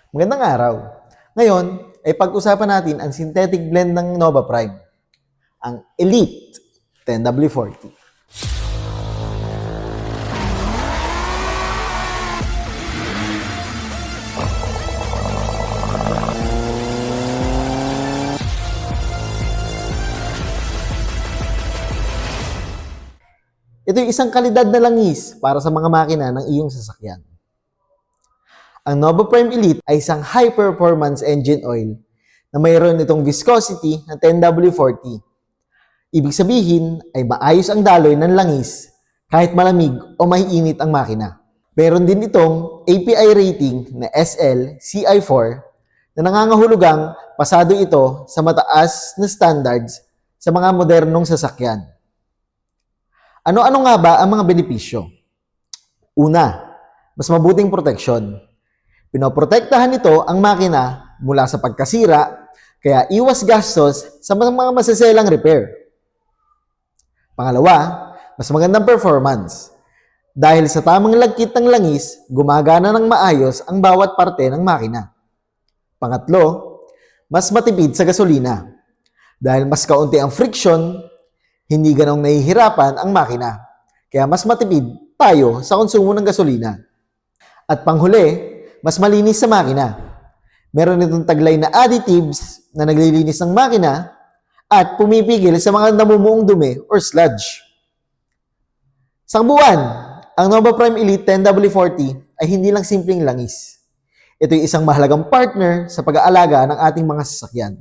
Magandang araw. Ngayon, ay pag-usapan natin ang synthetic blend ng Nova Prime, ang Elite 10W40. Ito yung isang kalidad na langis para sa mga makina ng iyong sasakyan. Ang Nova Prime Elite ay isang high-performance engine oil na mayroon itong viscosity na 10W40. Ibig sabihin ay maayos ang daloy ng langis kahit malamig o maiinit ang makina. Meron din itong API rating na SL CI4 na nangangahulugang pasado ito sa mataas na standards sa mga modernong sasakyan. Ano-ano nga ba ang mga benepisyo? Una, mas mabuting proteksyon. Pinoprotektahan nito ang makina mula sa pagkasira, kaya iwas gastos sa mga masaselang repair. Pangalawa, mas magandang performance. Dahil sa tamang lagkit ng langis, gumagana ng maayos ang bawat parte ng makina. Pangatlo, mas matipid sa gasolina. Dahil mas kaunti ang friction, hindi ganong nahihirapan ang makina. Kaya mas matipid tayo sa konsumo ng gasolina. At panghuli, mas malinis sa makina. Meron itong taglay na additives na naglilinis ng makina at pumipigil sa mga namumuong dumi or sludge. Sa kabuuan, ang Nova Prime Elite 10W40 ay hindi lang simpleng langis. Ito ay isang mahalagang partner sa pag-aalaga ng ating mga sasakyan.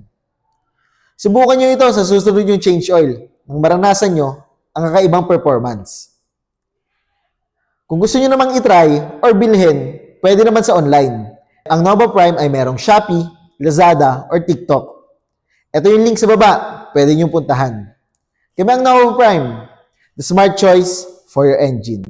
Subukan nyo ito sa susunod yung change oil nang maranasan nyo ang kakaibang performance. Kung gusto nyo namang itry or bilhin, pwede naman sa online. Ang Nova Prime ay merong Shopee, Lazada, or TikTok. Ito yung link sa baba, pwede nyo puntahan. Kaya ang Nova Prime, the smart choice for your engine.